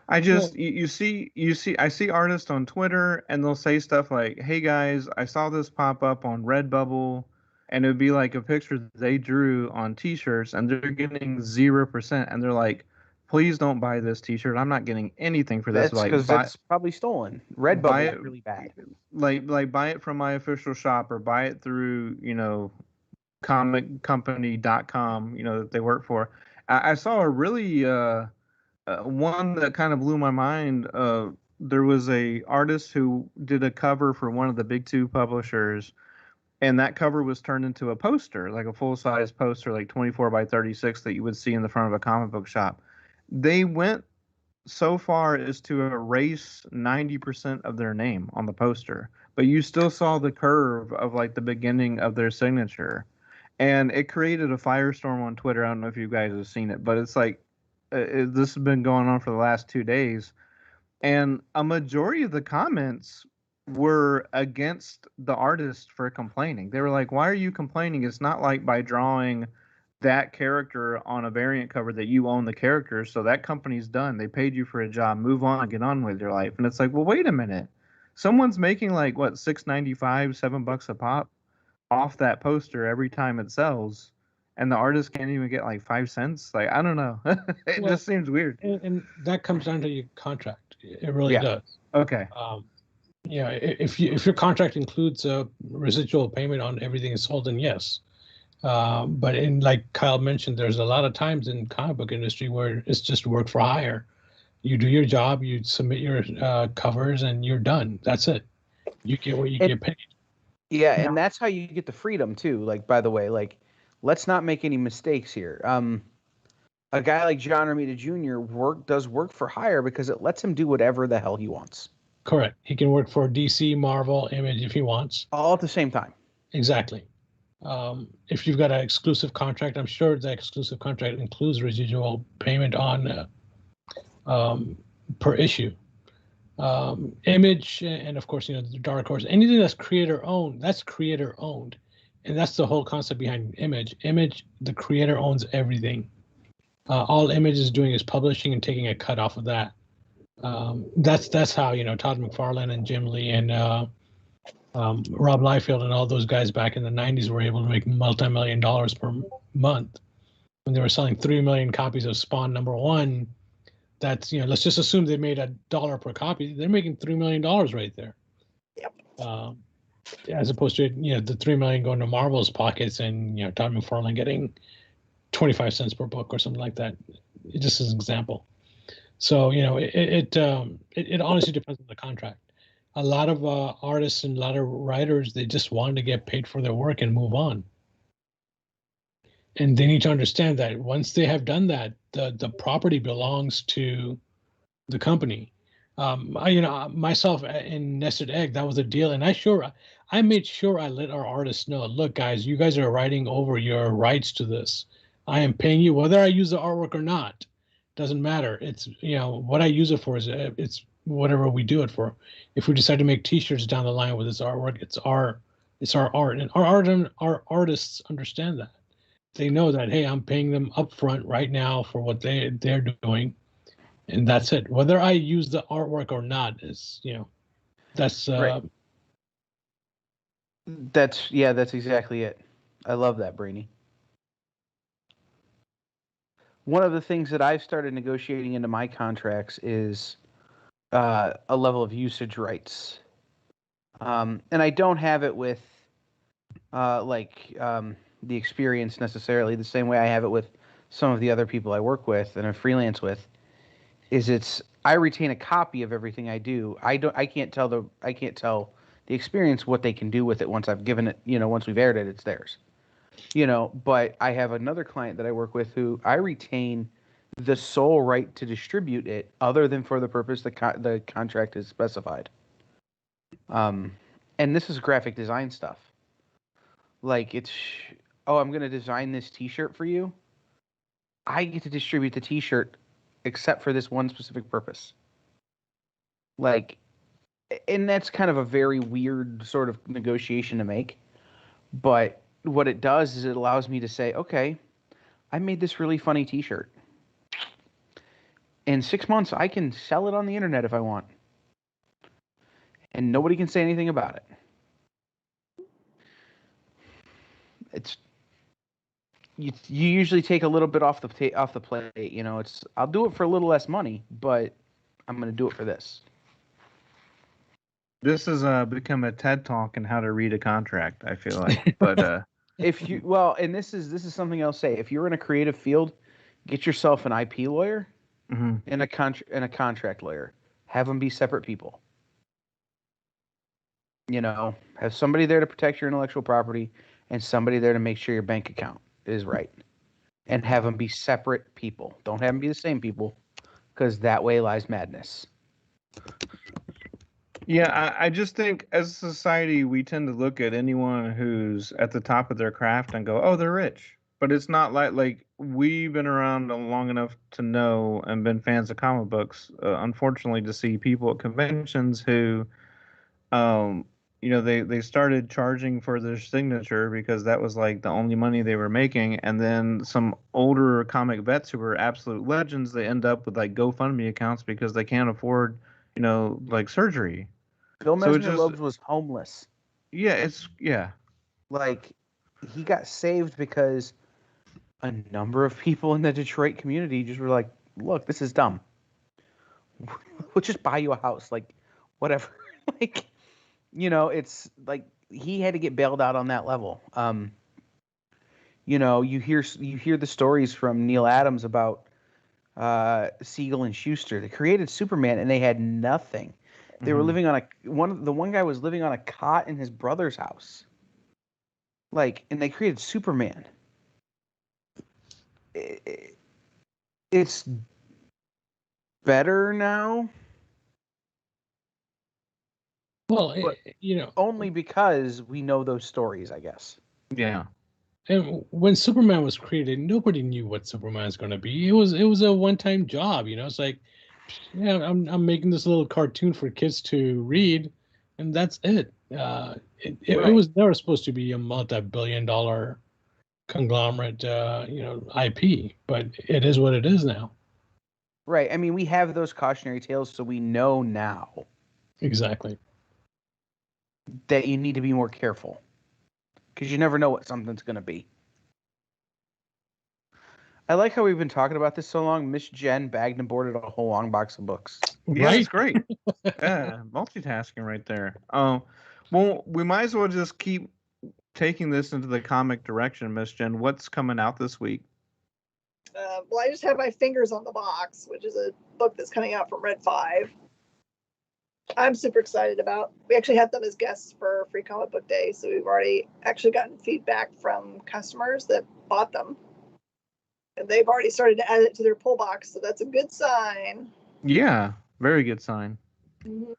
I just you see I see artists on Twitter and they'll say stuff like, "Hey guys, I saw this pop up on Redbubble," and it would be like a picture they drew on T-shirts, and they're getting 0%, and they're like, "Please don't buy this T-shirt. I'm not getting anything for this." That's because that's probably stolen. Redbubble is really bad. Like buy it from my official shop or buy it through comiccompany.com that they work for. I saw a really one that kind of blew my mind. There was a artist who did a cover for one of the big two publishers, and that cover was turned into a poster, like a full size poster, like 24 by 36 that you would see in the front of a comic book shop. They went so far as to erase 90% of their name on the poster, but you still saw the curve of like the beginning of their signature, and it created a firestorm on Twitter. I don't know if you guys have seen it, but it's like this has been going on for the last 2 days, and a majority of the comments were against the artist for complaining. They were like, "Why are you complaining? It's not like by drawing that character on a variant cover that you own the character, so that company's done. They paid you for a job. Move on, get on with your life." And it's like, well, wait a minute. Someone's making like what, $6.95, $7 a pop off that poster every time it sells, and the artist can't even get like 5 cents. Like, I don't know. It just seems weird. And that comes down to your contract. It really does. Okay. If your contract includes a residual payment on everything sold, then yes. But like Kyle mentioned, there's a lot of times in comic book industry where it's just work for hire. You do your job, you submit your covers, and you're done. That's it. You get what you get paid. Yeah, and that's how you get the freedom too. Like, by the way, let's not make any mistakes here. A guy like John Romita Jr. does work for hire because it lets him do whatever the hell he wants. Correct. He can work for DC, Marvel, Image if he wants. All at the same time. Exactly. If you've got an exclusive contract, I'm sure that exclusive contract includes residual payment on per issue. Image, and of course, the Dark Horse, anything that's creator owned, and that's the whole concept behind Image. Image, the creator owns everything. All Image is doing is publishing and taking a cut off of that. That's how Todd McFarlane and Jim Lee and Rob Liefeld and all those guys back in the 90s were able to make multi-million dollars per month when they were selling 3 million copies of Spawn #1. That's let's just assume they made $1 per copy. They're making $3 million right there. Yep. As opposed to the 3 million going to Marvel's pockets and Todd McFarlane getting 25 cents per book or something like that. Just as an example. So it honestly depends on the contract. A lot of artists and a lot of writers, they just want to get paid for their work and move on. And they need to understand that once they have done that, the property belongs to the company. Myself in Nested Egg, that was a deal, and I made sure I let our artists know, look, guys, you guys are writing over your rights to this. I am paying you whether I use the artwork or not. doesn't matter. It's what I use it for is it's whatever we do it for. If we decide to make T-shirts down the line with this artwork, it's our art, and our artists understand that. They know that, hey, I'm paying them upfront right now for what they're doing, and that's it. Whether I use the artwork or not is that's Right. That's exactly it. I love that, Brainy. One of the things that I've started negotiating into my contracts is a level of usage rights, and I don't have it with the experience necessarily the same way I have it with some of the other people I work with and I freelance with. I retain a copy of everything I do. I can't tell the experience what they can do with it once I've given it. Once we've aired it, it's theirs. But I have another client that I work with who I retain the sole right to distribute it, other than for the purpose the contract is specified. And this is graphic design stuff. Like I'm going to design this T-shirt for you. I get to distribute the T-shirt, except for this one specific purpose. Like, and that's kind of a very weird sort of negotiation to make. But what it does is it allows me to say, okay, I made this really funny T-shirt. In 6 months, I can sell it on the internet if I want. And nobody can say anything about it. It's you usually take a little bit off the plate. I'll do it for a little less money, but I'm going to do it for this. This has become a TED talk on how to read a contract, I feel like. But and this is something I'll say. If you're in a creative field, get yourself an IP lawyer and a contract lawyer. Have them be separate people. Have somebody there to protect your intellectual property and somebody there to make sure your bank account is right. And have them be separate people. Don't have them be the same people, because that way lies madness. Yeah, I just think as a society, we tend to look at anyone who's at the top of their craft and go, oh, they're rich. But it's not like we've been around long enough to know and been fans of comic books, unfortunately, to see people at conventions who, they started charging for their signature because that was like the only money they were making. And then some older comic vets who were absolute legends, they end up with like GoFundMe accounts because they can't afford, like surgery. Bill Mesner-Loebs was homeless. Yeah. Like, he got saved because a number of people in the Detroit community just were like, look, this is dumb. We'll just buy you a house. Like, whatever. Like, it's like he had to get bailed out on that level. You hear the stories from Neil Adams about Siegel and Schuster. They created Superman and they had nothing. They were living on one guy was living on a cot in his brother's house. Like, and they created Superman. It's better now. Well, only because we know those stories, I guess. Yeah. And when Superman was created, nobody knew what Superman is going to be. It was a one-time job, It's like, yeah, I'm making this little cartoon for kids to read, and that's it. It was never supposed to be a multi-billion-dollar conglomerate, IP, but it is what it is now. Right. I mean, we have those cautionary tales, so we know now. Exactly. That you need to be more careful, because you never know what something's going to be. I like how we've been talking about this so long. Miss Jen bagged and boarded a whole long box of books. Yeah, right? It's great. Yeah, multitasking right there. Well, we might as well just keep taking this into the comic direction, Miss Jen. What's coming out this week? Well, I just have my fingers on the box, which is a book that's coming out from Red 5. I'm super excited about. We actually had them as guests for Free Comic Book Day, so we've already actually gotten feedback from customers that bought them. And they've already started to add it to their pull box, so that's a good sign. Yeah, very good sign. Mm-hmm.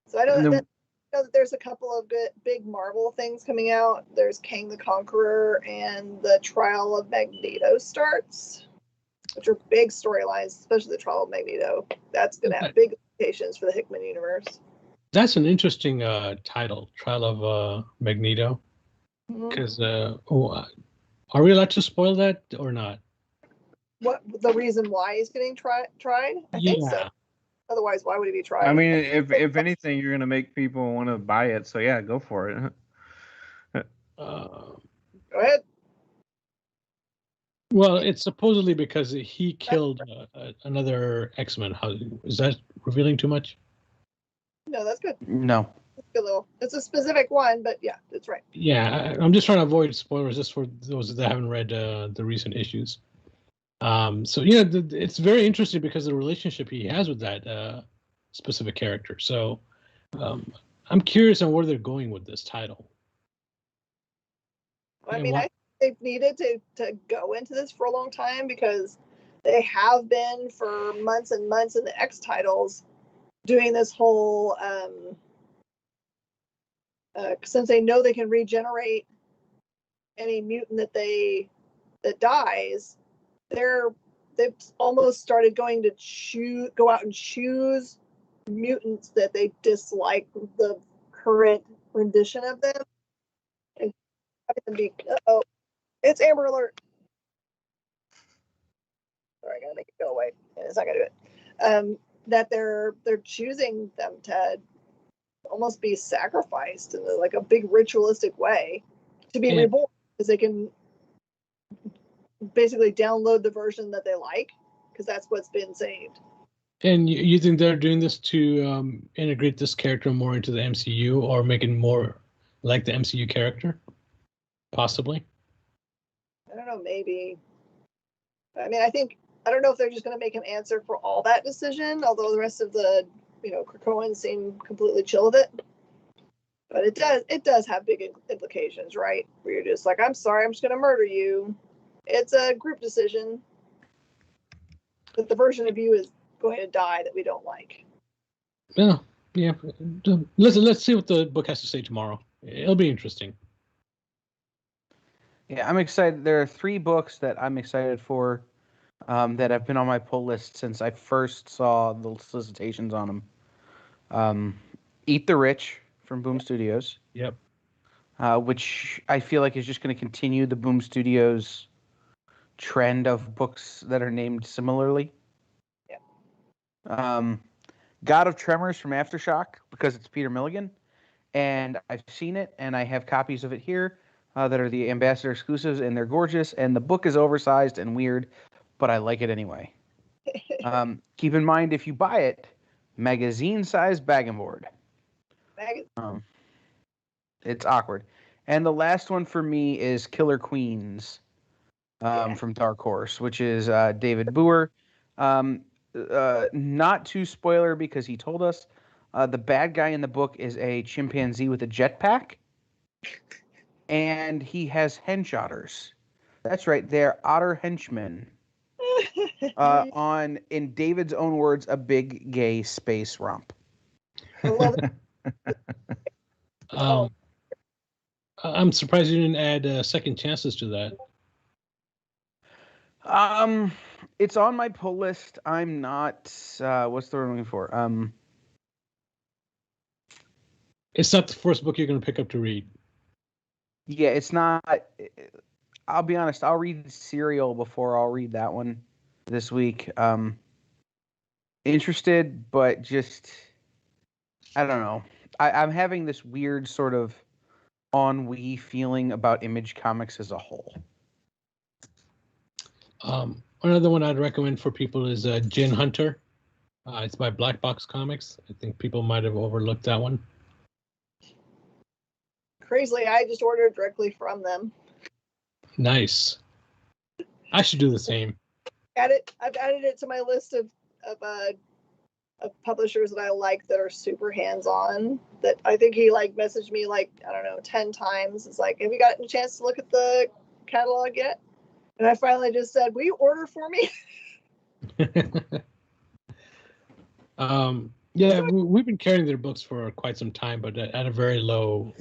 So I know that there's a couple of good big Marvel things coming out. There's Kang the Conqueror and the Trial of Magneto starts. which are big storylines, especially the Trial of Magneto. That's going to have big implications for the Hickman universe. That's an interesting title, Trial of Magneto. Because, are we allowed to spoil that or not? What the reason why he's getting tried? I think so. Otherwise, why would he be tried? I mean, if anything, you're gonna make people want to buy it. So yeah, go for it. Go ahead. Well, it's supposedly because he killed another X-Men. How is that revealing too much? No, that's good. No. It's a specific one, but yeah, that's right. Yeah, I'm just trying to avoid spoilers just for those that haven't read the recent issues. So yeah, it's very interesting because of the relationship he has with that specific character. So I'm curious on where they're going with this title. I mean, I think they've needed to go into this for a long time because they have been for months and months in the X titles doing this whole since they know they can regenerate any mutant that dies, they've almost started going to go out and choose mutants that they dislike the current rendition of them and having them be it's Amber Alert. Sorry, I gotta make it go away. It's not gonna do it. That they're choosing them to almost be sacrificed in like a big ritualistic way to be reborn, because they can basically download the version that they like, because that's what's been saved. And you think they're doing this to integrate this character more into the MCU or make it more like the MCU character? Possibly. I don't know, maybe. I mean, I don't know if they're just going to make him answer for all that decision, although the rest of the, Krakoans seem completely chill with it. But it does have big implications, right? Where you're just like, I'm sorry, I'm just going to murder you. It's a group decision. But the version of you is going to die that we don't like. Yeah. Let's see what the book has to say tomorrow. It'll be interesting. Yeah, I'm excited. There are 3 books that I'm excited for that have been on my pull list since I first saw the solicitations on them. Eat the Rich from Boom Studios. Yep. Which I feel like is just going to continue the Boom Studios trend of books that are named similarly. Yeah. God of Tremors from Aftershock, because it's Peter Milligan, and I've seen it, and I have copies of it here that are the Ambassador exclusives, and they're gorgeous, and the book is oversized and weird, but I like it anyway. Keep in mind, if you buy it, magazine-sized bag and board. It's awkward. And the last one for me is Killer Queens from Dark Horse, which is David Boer. Not too spoiler because he told us the bad guy in the book is a chimpanzee with a jetpack, and he has hench otters. That's right, they're otter henchmen. In David's own words, a big gay space romp. I love it. I'm surprised you didn't add second chances to that. It's on my pull list. I'm not. What's the word I'm looking for? It's not the first book you're going to pick up to read. Yeah, it's not. I'll be honest. I'll read Serial before I'll read that one this week. Interested, but just I don't know. I'm having this weird sort of ennui feeling about Image Comics as a whole. Another one I'd recommend for people is Gin Hunter. It's by Black Box Comics. I think people might have overlooked that one. Crazily, I just ordered directly from them. Nice. I should do the same. I've added it to my list of publishers that I like that are super hands-on. That I think he messaged me 10 times. It's like, have you gotten a chance to look at the catalog yet? And I finally just said, will you order for me? Yeah, we've been carrying their books for quite some time, but at a very low,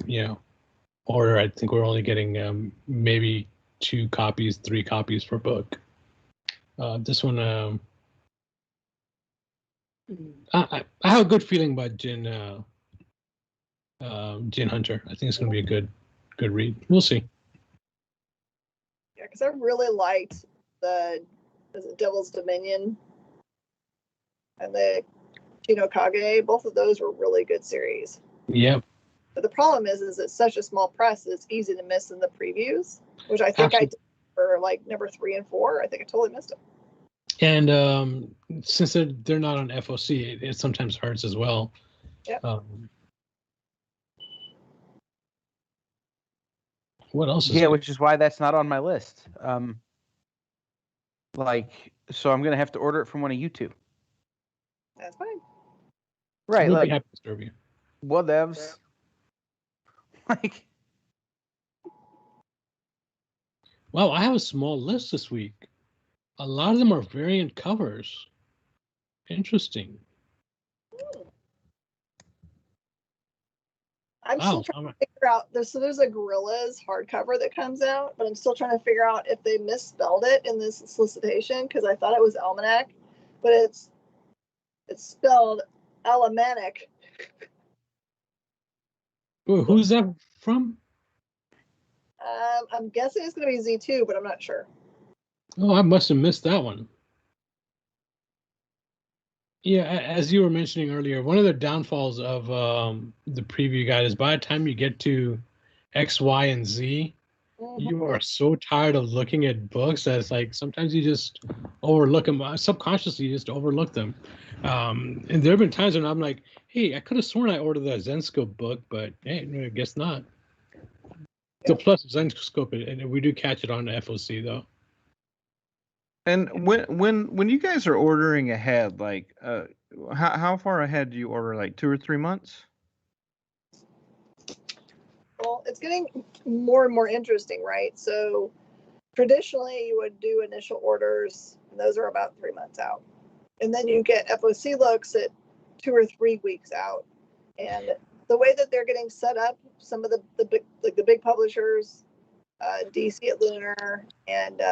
order. I think we're only getting maybe 2 copies, 3 copies per book. This one, I have a good feeling about Jin Hunter. I think it's going to be a good read. We'll see. Yeah, because I really liked is it Devil's Dominion and the Chino Kage. Both of those were really good series. Yep. But the problem is it's such a small press that it's easy to miss in the previews, which I think I did for like number 3 and 4. I think I totally missed it. And since they're not on FOC, it sometimes hurts as well. Yep. What else is Yeah, good? which is why that's not on my list. So I'm gonna have to order it from one of you two. That's fine. Right. We'll like, be happy to serve you. whatevs. Like, Wow, I have a small list this week. A lot of them are variant covers. Interesting. I'm still trying to figure out. There's a Gorillas hardcover that comes out, but I'm still trying to figure out if they misspelled it in this solicitation because I thought it was almanac, but it's spelled almanac. Who's that from? I'm guessing it's going to be Z2, but I'm not sure. Oh, I must have missed that one. Yeah, as you were mentioning earlier, one of the downfalls of the preview guide is by the time you get to X, Y, and Z, you are so tired of looking at books that it's like sometimes you just overlook them. Subconsciously, you just overlook them. And there have been times when I'm like, hey, I could have sworn I ordered that Zenscope book, but hey, I guess not. The plus of Zenscope, and we do catch it on the FOC though. And when you guys are ordering ahead, like how far ahead do you order? Like 2 or 3 months? Well, it's getting more and more interesting, right? So traditionally, you would do initial orders, and those are about 3 months out, and then you get FOC looks at 2 or 3 weeks out. And the way that they're getting set up, some of the big publishers, DC at Lunar and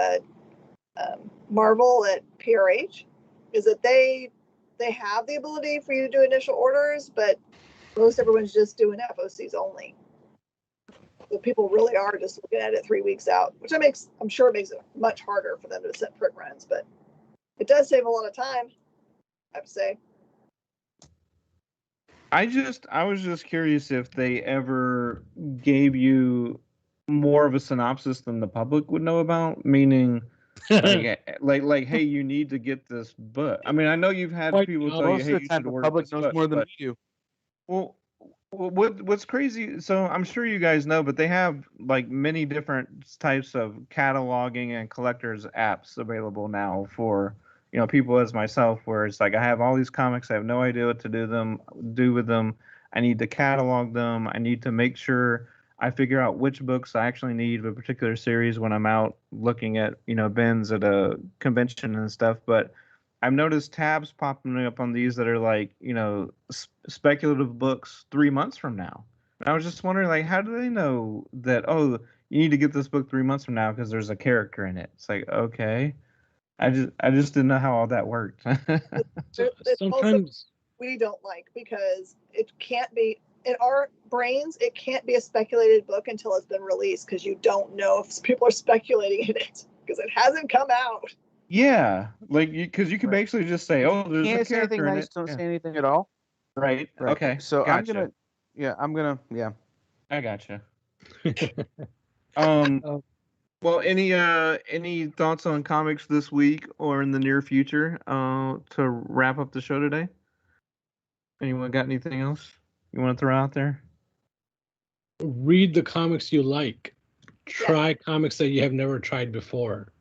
Marvel at PRH, is that they have the ability for you to do initial orders, but most everyone's just doing FOCs only. So people really are just looking at it 3 weeks out, which I'm sure it makes it much harder for them to set print runs, but it does save a lot of time, I have to say. I was just curious if they ever gave you more of a synopsis than the public would know about, meaning like hey, you need to get this book. I mean, I know you've had people tell you, hey, you should order this book. Most of the time, the public knows more than we do. Well, what's crazy? So I'm sure you guys know, but they have like many different types of cataloging and collectors apps available now for people as myself, where it's like I have all these comics, I have no idea what to do with them. I need to catalog them. I need to make sure I figure out which books I actually need of a particular series when I'm out looking at bins at a convention and stuff. But I've noticed tabs popping up on these that are like, speculative books 3 months from now. And I was just wondering, like, how do they know that, oh, you need to get this book 3 months from now because there's a character in it? It's like, okay. I just didn't know how all that worked. Sometimes we don't like, because it can't be, in our brains, it can't be a speculated book until it's been released, because you don't know if people are speculating in it because it hasn't come out. Yeah, like because you can basically just say, "Oh, there's a character in it." Don't say anything at all. Right. Okay. So gotcha. I'm gonna. I gotcha. Well, any thoughts on comics this week or in the near future to wrap up the show today? Anyone got anything else you want to throw out there? Read the comics you like. Try comics that you have never tried before.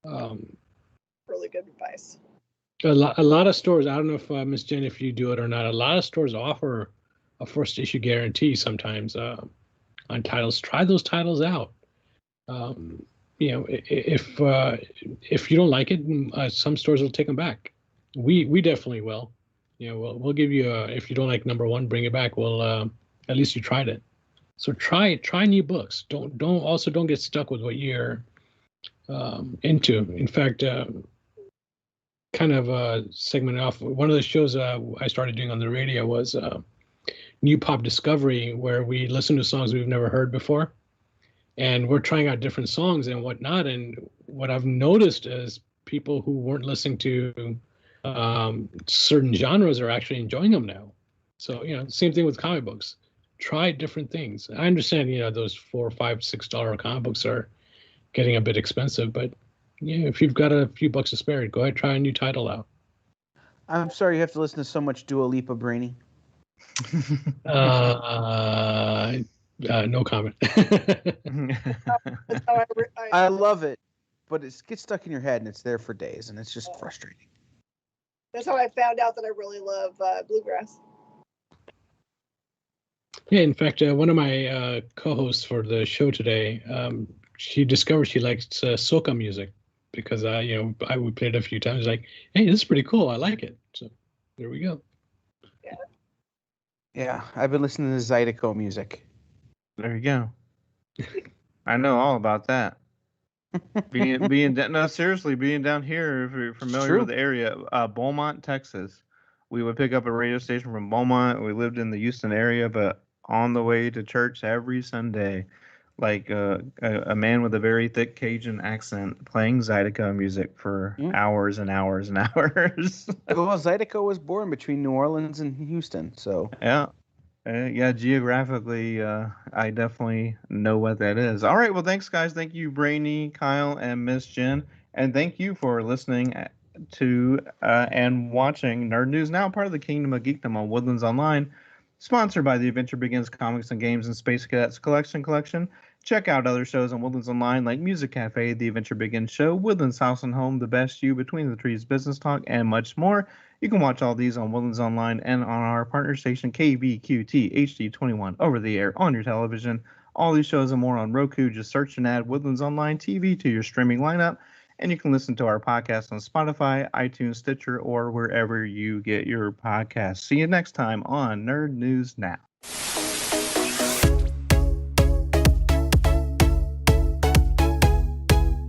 Really good advice. A lot of stores, I don't know if Miss Jen, if you do it or not, a lot of stores offer a first issue guarantee sometimes on titles. Try those titles out. If you don't like it, some stores will take them back. We definitely will. We'll give you if you don't like number one, bring it back. Well, at least you tried it. So try new books. Don't get stuck with what you're into. In fact, kind of segmented off. One of the shows I started doing on the radio was New Pop Discovery, where we listen to songs we've never heard before, and we're trying out different songs and whatnot. And what I've noticed is people who weren't listening to certain genres are actually enjoying them now. So, same thing with comic books. Try different things. I understand, those $4, $5, $6 comic books are getting a bit expensive, but if you've got a few bucks to spare, go ahead, try a new title out. I'm sorry you have to listen to so much Dua Lipa, Brainy. No comment. That's how I love it, but it gets stuck in your head and it's there for days, and it's just frustrating. That's how I found out that I really love bluegrass. Yeah, in fact, one of my co-hosts for the show today, she discovered she likes soca music because I would play it a few times. Like, hey, this is pretty cool. I like it. So there we go. Yeah, I've been listening to Zydeco music. There you go. I know all about that. Being seriously, being down here, if you're familiar with the area, Beaumont, Texas. We would pick up a radio station from Beaumont. We lived in the Houston area, but on the way to church every Sunday, like a man with a very thick Cajun accent playing Zydeco music for hours and hours and hours. Well, Zydeco was born between New Orleans and Houston, so yeah. Geographically, I definitely know what that is. All right, well, thanks, guys. Thank you, Brainy, Kyle, and Miss Jen. And thank you for listening to and watching Nerd News Now, part of the Kingdom of Geekdom on Woodlands Online, sponsored by the Adventure Begins Comics and Games and Space Cadets Collection. Check out other shows on Woodlands Online like Music Cafe, The Adventure Begins Show, Woodlands House and Home, The Best You, Between the Trees Business Talk, and much more. You can watch all these on Woodlands Online and on our partner station KBQT HD21 over the air on your television. All these shows and more on Roku. Just search and add Woodlands Online TV to your streaming lineup. And you can listen to our podcast on Spotify, iTunes, Stitcher, or wherever you get your podcasts. See you next time on Nerd News Now.